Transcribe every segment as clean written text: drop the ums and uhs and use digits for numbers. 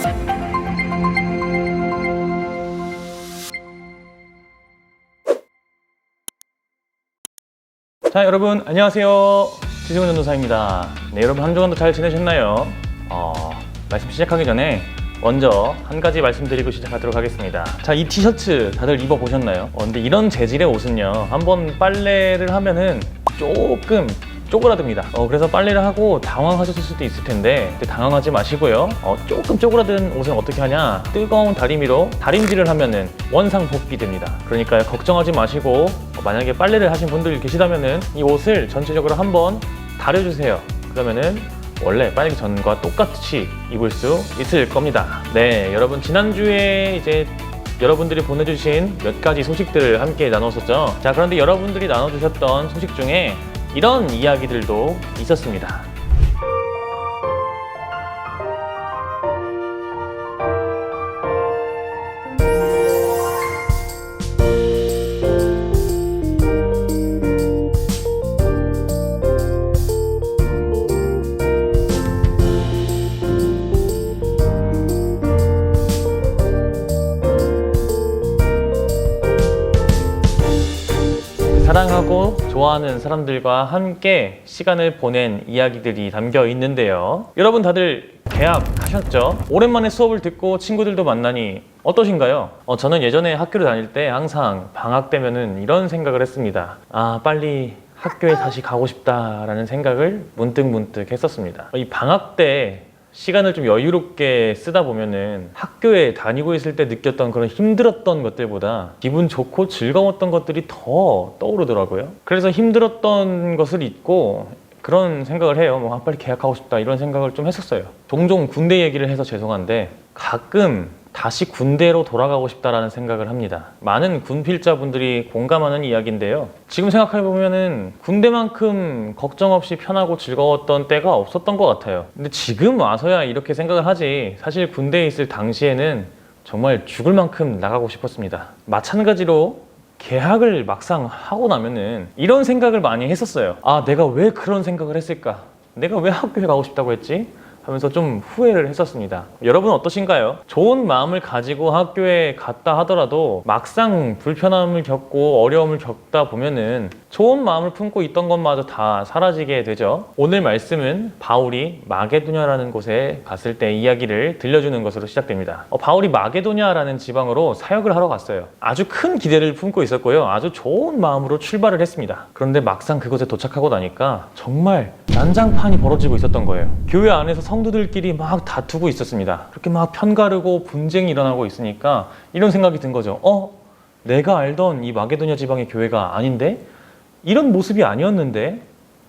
자, 여러분 안녕하세요. 지승훈 전도사입니다. 네, 여러분 한 주간도 잘 지내셨나요? 말씀 시작하기 전에 먼저 한 가지 말씀드리고 시작하도록 하겠습니다. 자, 이 티셔츠 다들 입어보셨나요? 근데 이런 재질의 옷은요, 한번 빨래를 하면은 조금 쪼그라듭니다. 그래서 빨래를 하고 당황하셨을 수도 있을 텐데 당황하지 마시고요. 조금 쪼그라든 옷은 어떻게 하냐? 뜨거운 다리미로 다림질을 하면은 원상복귀 됩니다. 그러니까 걱정하지 마시고 만약에 빨래를 하신 분들 계시다면은 이 옷을 전체적으로 한번 다려주세요. 그러면은 원래 빨기 전과 똑같이 입을 수 있을 겁니다. 네, 여러분 지난주에 이제 여러분들이 보내주신 몇 가지 소식들을 함께 나눴었죠. 자, 그런데 여러분들이 나눠주셨던 소식 중에 이런 이야기들도 있었습니다. 사랑하고 좋아하는 사람들과 함께 시간을 보낸 이야기들이 담겨 있는데요. 여러분 다들 개학하셨죠? 오랜만에 수업을 듣고 친구들도 만나니 어떠신가요? 저는 예전에 학교를 다닐 때 항상 방학 때면은 이런 생각을 했습니다. 빨리 학교에 다시 가고 싶다라는 생각을 문득 했었습니다. 이 방학 때 시간을 좀 여유롭게 쓰다 보면은 학교에 다니고 있을 때 느꼈던 그런 힘들었던 것들보다 기분 좋고 즐거웠던 것들이 더 떠오르더라고요. 그래서 힘들었던 것을 잊고 그런 생각을 해요. 빨리 개학하고 싶다 이런 생각을 좀 했었어요. 종종 군대 얘기를 해서 죄송한데 가끔 다시 군대로 돌아가고 싶다라는 생각을 합니다. 많은 군필자분들이 공감하는 이야기인데요. 지금 생각해보면은 군대만큼 걱정 없이 편하고 즐거웠던 때가 없었던 것 같아요. 근데 지금 와서야 이렇게 생각을 하지, 사실 군대에 있을 당시에는 정말 죽을 만큼 나가고 싶었습니다. 마찬가지로 개학을 막상 하고 나면은 이런 생각을 많이 했었어요. 내가 왜 그런 생각을 했을까? 내가 왜 학교에 가고 싶다고 했지? 하면서 좀 후회를 했었습니다. 여러분 어떠신가요? 좋은 마음을 가지고 학교에 갔다 하더라도 막상 불편함을 겪고 어려움을 겪다 보면은 좋은 마음을 품고 있던 것마저 다 사라지게 되죠. 오늘 말씀은 바울이 마게도냐라는 곳에 갔을 때 이야기를 들려주는 것으로 시작됩니다. 바울이 마게도냐라는 지방으로 사역을 하러 갔어요. 아주 큰 기대를 품고 있었고요. 아주 좋은 마음으로 출발을 했습니다. 그런데 막상 그곳에 도착하고 나니까 정말 난장판이 벌어지고 있었던 거예요. 교회 안에서 성도들끼리 막 다투고 있었습니다. 그렇게 막 편가르고 분쟁이 일어나고 있으니까 이런 생각이 든 거죠. 내가 알던 이 마게도냐 지방의 교회가 아닌데? 이런 모습이 아니었는데?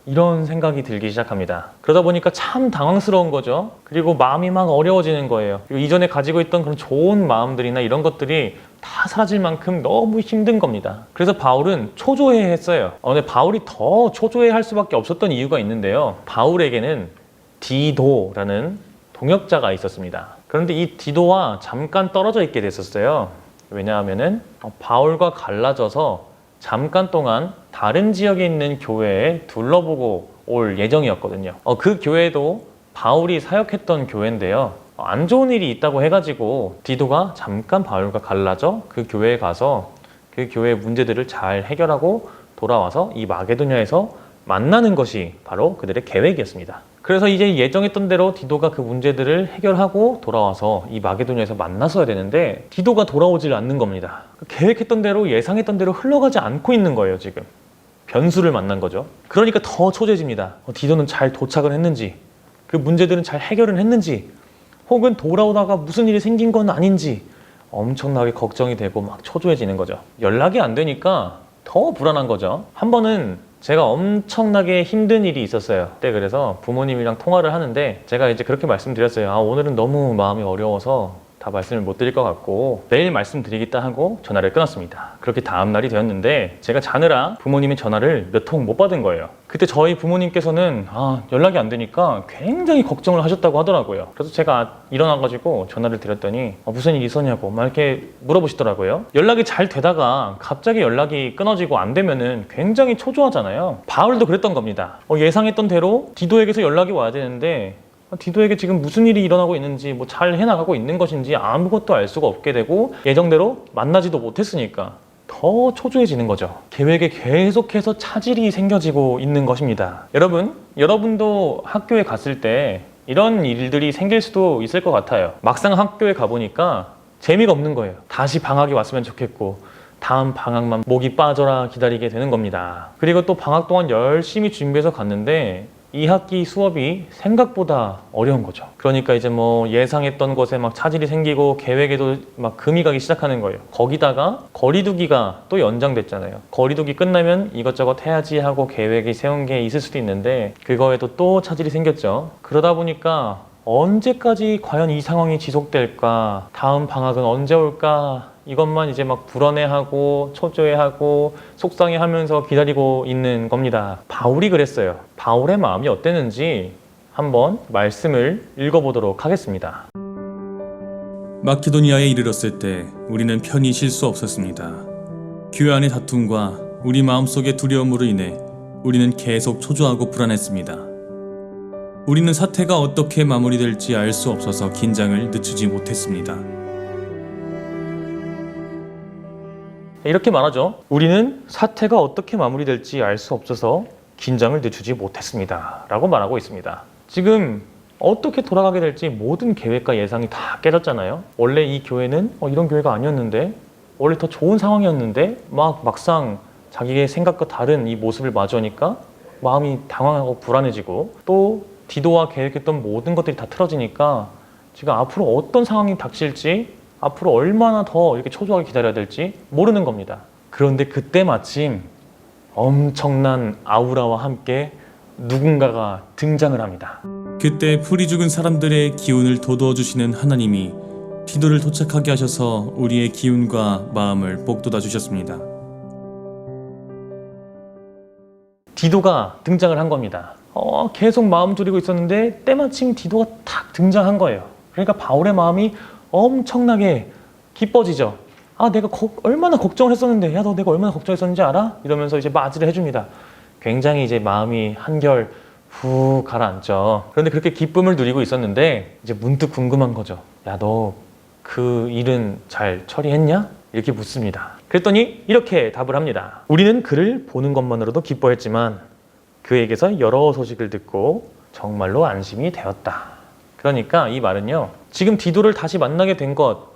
이런 생각이 들기 시작합니다. 그러다 보니까 참 당황스러운 거죠. 그리고 마음이 막 어려워지는 거예요. 그리고 이전에 가지고 있던 그런 좋은 마음들이나 이런 것들이 다 사라질 만큼 너무 힘든 겁니다. 그래서 바울은 초조해했어요. 근데 바울이 더 초조해할 수밖에 없었던 이유가 있는데요. 바울에게는 디도라는 동역자가 있었습니다. 그런데 이 디도와 잠깐 떨어져 있게 됐었어요. 왜냐하면은 바울과 갈라져서 잠깐 동안 다른 지역에 있는 교회에 둘러보고 올 예정이었거든요. 그 교회도 바울이 사역했던 교회인데요. 안 좋은 일이 있다고 해가지고 디도가 잠깐 바울과 갈라져 그 교회에 가서 그 교회의 문제들을 잘 해결하고 돌아와서 이 마게도냐에서 만나는 것이 바로 그들의 계획이었습니다. 그래서 이제 예정했던 대로 디도가 그 문제들을 해결하고 돌아와서 이 마게도냐에서 만났어야 되는데 디도가 돌아오질 않는 겁니다. 계획했던 대로 예상했던 대로 흘러가지 않고 있는 거예요. 지금 변수를 만난 거죠. 그러니까 더 초조해집니다. 디도는 잘 도착을 했는지, 그 문제들은 잘 해결은 했는지, 혹은 돌아오다가 무슨 일이 생긴 건 아닌지 엄청나게 걱정이 되고 막 초조해지는 거죠. 연락이 안 되니까 더 불안한 거죠. 한 번은 제가 엄청나게 힘든 일이 있었어요. 그때 그래서 부모님이랑 통화를 하는데 제가 이제 그렇게 말씀드렸어요. 오늘은 너무 마음이 어려워서 다 말씀을 못 드릴 것 같고 내일 말씀드리겠다 하고 전화를 끊었습니다. 그렇게 다음 날이 되었는데 제가 자느라 부모님의 전화를 몇 통 못 받은 거예요. 그때 저희 부모님께서는 연락이 안 되니까 굉장히 걱정을 하셨다고 하더라고요. 그래서 제가 일어나가지고 전화를 드렸더니 무슨 일이 있었냐고 막 이렇게 물어보시더라고요. 연락이 잘 되다가 갑자기 연락이 끊어지고 안 되면은 굉장히 초조하잖아요. 바울도 그랬던 겁니다. 예상했던 대로 디도에게서 연락이 와야 되는데 디도에게 지금 무슨 일이 일어나고 있는지, 뭐 잘 해나가고 있는 것인지 아무것도 알 수가 없게 되고 예정대로 만나지도 못했으니까 더 초조해지는 거죠. 계획에 계속해서 차질이 생겨지고 있는 것입니다. 여러분도 학교에 갔을 때 이런 일들이 생길 수도 있을 것 같아요. 막상 학교에 가보니까 재미가 없는 거예요. 다시 방학이 왔으면 좋겠고 다음 방학만 목이 빠져라 기다리게 되는 겁니다. 그리고 또 방학 동안 열심히 준비해서 갔는데 이 학기 수업이 생각보다 어려운 거죠. 그러니까 이제 뭐 예상했던 것에 막 차질이 생기고 계획에도 막 금이 가기 시작하는 거예요. 거기다가 거리두기가 또 연장됐잖아요. 거리두기 끝나면 이것저것 해야지 하고 계획이 세운 게 있을 수도 있는데 그거에도 또 차질이 생겼죠. 그러다 보니까 언제까지 과연 이 상황이 지속될까? 다음 방학은 언제 올까? 이것만 이제 막 불안해하고 초조해하고 속상해하면서 기다리고 있는 겁니다. 바울이 그랬어요. 바울의 마음이 어땠는지 한번 말씀을 읽어보도록 하겠습니다. 마케도니아에 이르렀을 때 우리는 편히 쉴 수 없었습니다. 교회 안의 다툼과 우리 마음속의 두려움으로 인해 우리는 계속 초조하고 불안했습니다. 우리는 사태가 어떻게 마무리될지 알 수 없어서 긴장을 늦추지 못했습니다. 이렇게 말하죠. 우리는 사태가 어떻게 마무리될지 알 수 없어서 긴장을 늦추지 못했습니다. 라고 말하고 있습니다. 지금 어떻게 돌아가게 될지 모든 계획과 예상이 다 깨졌잖아요. 원래 이 교회는 이런 교회가 아니었는데, 원래 더 좋은 상황이었는데 막상 자기의 생각과 다른 이 모습을 마주하니까 마음이 당황하고 불안해지고, 또 디도와 계획했던 모든 것들이 다 틀어지니까 지금 앞으로 어떤 상황이 닥칠지, 앞으로 얼마나 더 이렇게 초조하게 기다려야 될지 모르는 겁니다. 그런데 그때 마침 엄청난 아우라와 함께 누군가가 등장을 합니다. 그때 풀이 죽은 사람들의 기운을 돋워 주시는 하나님이 디도를 도착하게 하셔서 우리의 기운과 마음을 복돋아 주셨습니다. 디도가 등장을 한 겁니다. 계속 마음 졸이고 있었는데 때마침 디도가 탁 등장한 거예요. 그러니까 바울의 마음이 엄청나게 기뻐지죠. 내가 얼마나 걱정을 했었는데, 야, 너 내가 얼마나 걱정했었는지 알아? 이러면서 이제 맞이를 해줍니다. 굉장히 이제 마음이 한결 후 가라앉죠. 그런데 그렇게 기쁨을 누리고 있었는데 이제 문득 궁금한 거죠. 야, 너 그 일은 잘 처리했냐? 이렇게 묻습니다. 그랬더니 이렇게 답을 합니다. 우리는 그를 보는 것만으로도 기뻐했지만 그에게서 여러 소식을 듣고 정말로 안심이 되었다. 그러니까 이 말은요, 지금 디도를 다시 만나게 된 것,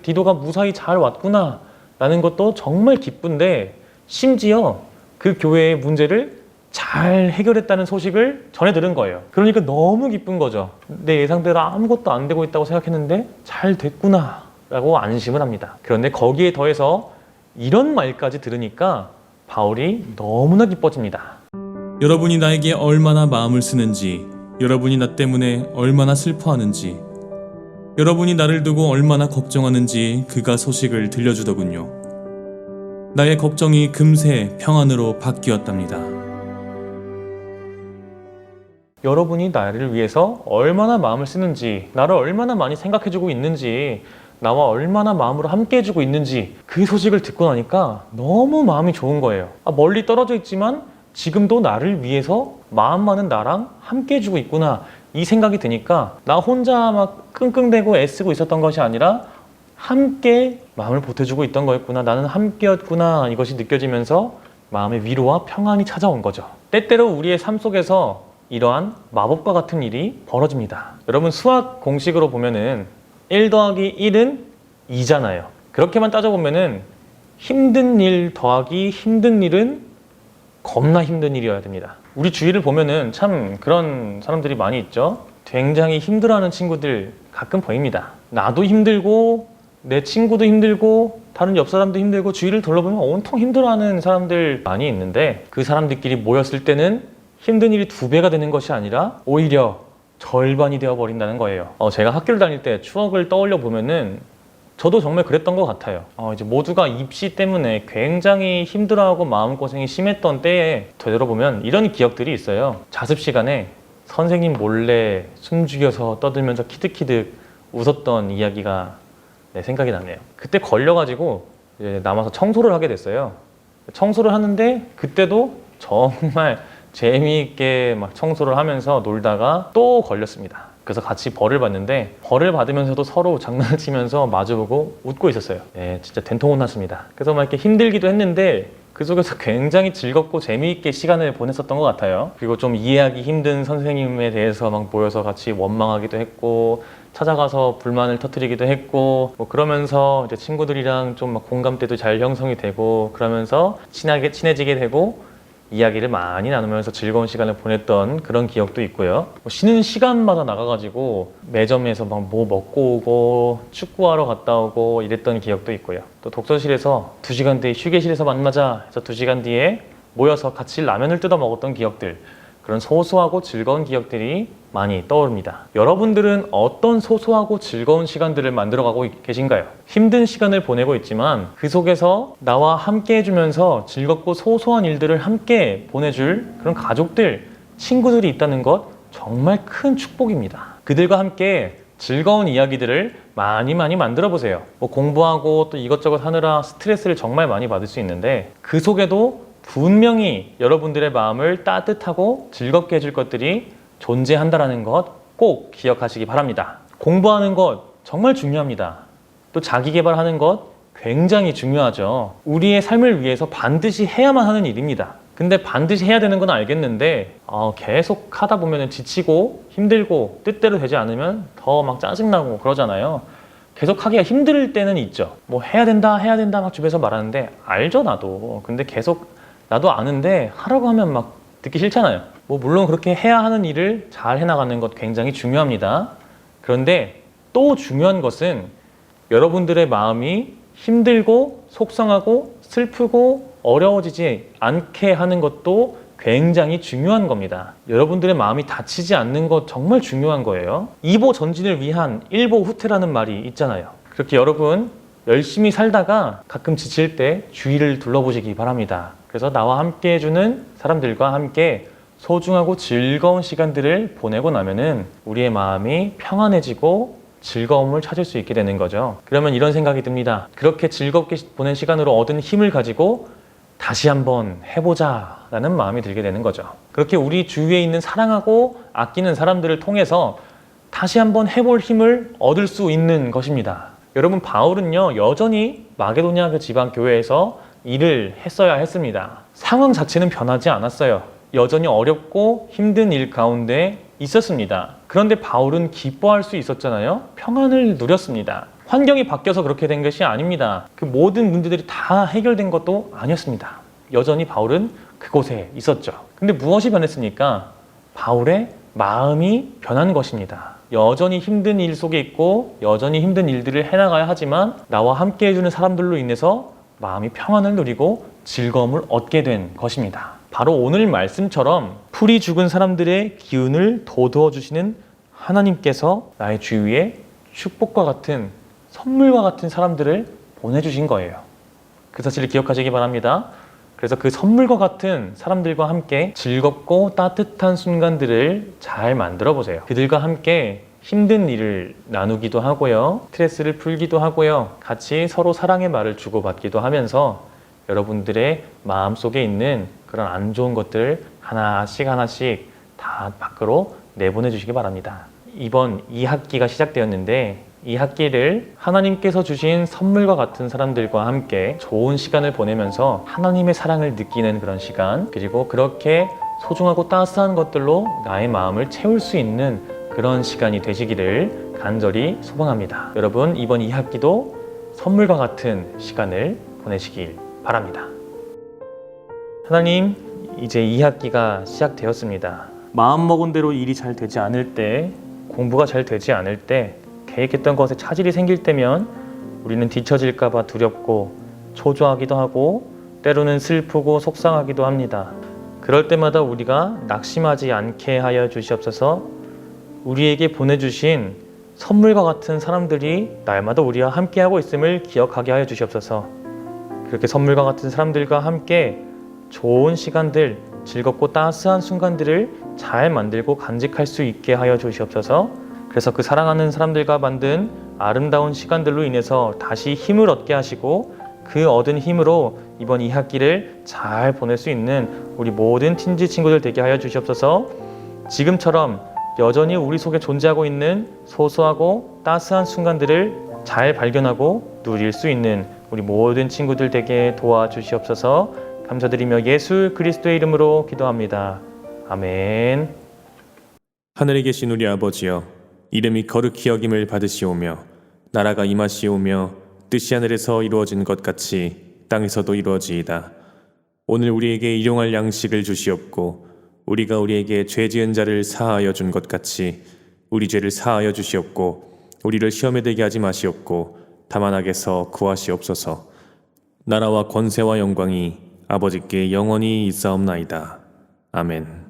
디도가 무사히 잘 왔구나 라는 것도 정말 기쁜데, 심지어 그 교회의 문제를 잘 해결했다는 소식을 전해 들은 거예요. 그러니까 너무 기쁜 거죠. 내 예상대로 아무것도 안 되고 있다고 생각했는데 잘 됐구나 라고 안심을 합니다. 그런데 거기에 더해서 이런 말까지 들으니까 바울이 너무나 기뻐집니다. 여러분이 나에게 얼마나 마음을 쓰는지, 여러분이 나 때문에 얼마나 슬퍼하는지, 여러분이 나를 두고 얼마나 걱정하는지 그가 소식을 들려주더군요. 나의 걱정이 금세 평안으로 바뀌었답니다. 여러분이 나를 위해서 얼마나 마음을 쓰는지, 나를 얼마나 많이 생각해주고 있는지, 나와 얼마나 마음으로 함께 해주고 있는지 그 소식을 듣고 나니까 너무 마음이 좋은 거예요. 멀리 떨어져 있지만 지금도 나를 위해서 마음 많은 나랑 함께 해주고 있구나, 이 생각이 드니까 나 혼자 막 끙끙대고 애쓰고 있었던 것이 아니라 함께 마음을 보태주고 있던 거였구나, 나는 함께였구나, 이것이 느껴지면서 마음의 위로와 평안이 찾아온 거죠. 때때로 우리의 삶 속에서 이러한 마법과 같은 일이 벌어집니다. 여러분, 수학 공식으로 보면은 1 더하기 1은 2잖아요. 그렇게만 따져보면은 힘든 일 더하기 힘든 일은 겁나 힘든 일이어야 됩니다. 우리 주위를 보면은 참 그런 사람들이 많이 있죠. 굉장히 힘들어하는 친구들 가끔 보입니다. 나도 힘들고 내 친구도 힘들고 다른 옆 사람도 힘들고 주위를 둘러보면 온통 힘들어하는 사람들 많이 있는데, 그 사람들끼리 모였을 때는 힘든 일이 2배가 되는 것이 아니라 오히려 절반이 되어버린다는 거예요. 제가 학교를 다닐 때 추억을 떠올려 보면은 저도 정말 그랬던 것 같아요. 이제 모두가 입시 때문에 굉장히 힘들어하고 마음고생이 심했던 때에 되돌아보면 이런 기억들이 있어요. 자습 시간에 선생님 몰래 숨죽여서 떠들면서 키득키득 웃었던 이야기가 생각이 나네요. 그때 걸려가지고 이제 남아서 청소를 하게 됐어요. 청소를 하는데 그때도 정말 재미있게 막 청소를 하면서 놀다가 또 걸렸습니다. 그래서 같이 벌을 받는데 벌을 받으면서도 서로 장난을 치면서 마주보고 웃고 있었어요. 네, 진짜 된통 혼났습니다. 그래서 막 이렇게 힘들기도 했는데 그 속에서 굉장히 즐겁고 재미있게 시간을 보냈었던 것 같아요. 그리고 좀 이해하기 힘든 선생님에 대해서 막 모여서 같이 원망하기도 했고 찾아가서 불만을 터뜨리기도 했고 뭐 그러면서 이제 친구들이랑 좀 막 공감대도 잘 형성이 되고 그러면서 친해지게 되고 이야기를 많이 나누면서 즐거운 시간을 보냈던 그런 기억도 있고요. 뭐 쉬는 시간마다 나가가지고 매점에서 막 뭐 먹고 오고 축구하러 갔다 오고 이랬던 기억도 있고요. 또 독서실에서 2시간 뒤에 휴게실에서 만나자 해서 2시간 뒤에 모여서 같이 라면을 뜯어 먹었던 기억들, 그런 소소하고 즐거운 기억들이 많이 떠오릅니다. 여러분들은 어떤 소소하고 즐거운 시간들을 만들어가고 계신가요? 힘든 시간을 보내고 있지만 그 속에서 나와 함께 해주면서 즐겁고 소소한 일들을 함께 보내줄 그런 가족들, 친구들이 있다는 것 정말 큰 축복입니다. 그들과 함께 즐거운 이야기들을 많이 만들어 보세요. 뭐 공부하고 또 이것저것 하느라 스트레스를 정말 많이 받을 수 있는데 그 속에도 분명히 여러분들의 마음을 따뜻하고 즐겁게 해줄 것들이 존재한다는 것 꼭 기억하시기 바랍니다. 공부하는 것 정말 중요합니다. 또 자기 개발하는 것 굉장히 중요하죠. 우리의 삶을 위해서 반드시 해야만 하는 일입니다. 근데 반드시 해야 되는 건 알겠는데 계속 하다 보면 지치고 힘들고 뜻대로 되지 않으면 더 막 짜증나고 그러잖아요. 계속 하기가 힘들 때는 있죠. 뭐 해야 된다 막 주변에서 말하는데 알죠 나도. 근데 계속 나도 아는데 하라고 하면 막 듣기 싫잖아요. 뭐 물론 그렇게 해야 하는 일을 잘 해나가는 것 굉장히 중요합니다. 그런데 또 중요한 것은 여러분들의 마음이 힘들고 속상하고 슬프고 어려워지지 않게 하는 것도 굉장히 중요한 겁니다. 여러분들의 마음이 다치지 않는 것 정말 중요한 거예요. 2보 전진을 위한 1보 후퇴라는 말이 있잖아요. 그렇게 여러분 열심히 살다가 가끔 지칠 때 주위를 둘러보시기 바랍니다. 그래서 나와 함께 해주는 사람들과 함께 소중하고 즐거운 시간들을 보내고 나면은 우리의 마음이 평안해지고 즐거움을 찾을 수 있게 되는 거죠. 그러면 이런 생각이 듭니다. 그렇게 즐겁게 보낸 시간으로 얻은 힘을 가지고 다시 한번 해보자 라는 마음이 들게 되는 거죠. 그렇게 우리 주위에 있는 사랑하고 아끼는 사람들을 통해서 다시 한번 해볼 힘을 얻을 수 있는 것입니다. 여러분, 바울은요 여전히 마게도냐 그 지방 교회에서 일을 했어야 했습니다. 상황 자체는 변하지 않았어요. 여전히 어렵고 힘든 일 가운데 있었습니다. 그런데 바울은 기뻐할 수 있었잖아요. 평안을 누렸습니다. 환경이 바뀌어서 그렇게 된 것이 아닙니다. 그 모든 문제들이 다 해결된 것도 아니었습니다. 여전히 바울은 그곳에 있었죠. 근데 무엇이 변했습니까? 바울의 마음이 변한 것입니다. 여전히 힘든 일 속에 있고 여전히 힘든 일들을 해나가야 하지만 나와 함께 해주는 사람들로 인해서 마음이 평안을 누리고 즐거움을 얻게 된 것입니다. 바로 오늘 말씀처럼 풀이 죽은 사람들의 기운을 돋워 주시는 하나님께서 나의 주위에 축복과 같은 선물과 같은 사람들을 보내주신 거예요. 그 사실을 기억하시기 바랍니다. 그래서 그 선물과 같은 사람들과 함께 즐겁고 따뜻한 순간들을 잘 만들어 보세요. 그들과 함께 힘든 일을 나누기도 하고요. 스트레스를 풀기도 하고요. 같이 서로 사랑의 말을 주고받기도 하면서 여러분들의 마음속에 있는 그런 안 좋은 것들을 하나씩 다 밖으로 내보내 주시기 바랍니다. 이번 2학기가 시작되었는데 이 학기를 하나님께서 주신 선물과 같은 사람들과 함께 좋은 시간을 보내면서 하나님의 사랑을 느끼는 그런 시간, 그리고 그렇게 소중하고 따스한 것들로 나의 마음을 채울 수 있는 그런 시간이 되시기를 간절히 소망합니다. 여러분, 이번 2학기도 선물과 같은 시간을 보내시길 바랍니다. 하나님, 이제 2학기가 시작되었습니다. 마음먹은 대로 일이 잘 되지 않을 때, 공부가 잘 되지 않을 때, 계획했던 것에 차질이 생길 때면 우리는 뒤처질까 봐 두렵고 초조하기도 하고 때로는 슬프고 속상하기도 합니다. 그럴 때마다 우리가 낙심하지 않게 하여 주시옵소서. 우리에게 보내주신 선물과 같은 사람들이 날마다 우리와 함께하고 있음을 기억하게 하여 주시옵소서. 그렇게 선물과 같은 사람들과 함께 좋은 시간들, 즐겁고 따스한 순간들을 잘 만들고 간직할 수 있게 하여 주시옵소서. 그래서 그 사랑하는 사람들과 만든 아름다운 시간들로 인해서 다시 힘을 얻게 하시고 그 얻은 힘으로 이번 2학기를 잘 보낼 수 있는 우리 모든 틴지 친구들 되게 하여 주시옵소서. 지금처럼 여전히 우리 속에 존재하고 있는 소소하고 따스한 순간들을 잘 발견하고 누릴 수 있는 우리 모든 친구들 되게 도와주시옵소서. 감사드리며 예수 그리스도의 이름으로 기도합니다. 아멘. 하늘에 계신 우리 아버지여, 이름이 거룩히 여김을 받으시오며 나라가 임하시오며 뜻이 하늘에서 이루어진 것 같이 땅에서도 이루어지이다. 오늘 우리에게 일용할 양식을 주시옵고 우리가 우리에게 죄 지은 자를 사하여 준 것 같이 우리 죄를 사하여 주시옵고 우리를 시험에 들게 하지 마시옵고 다만 악에서 구하시옵소서. 나라와 권세와 영광이 아버지께 영원히 있사옵나이다. 아멘.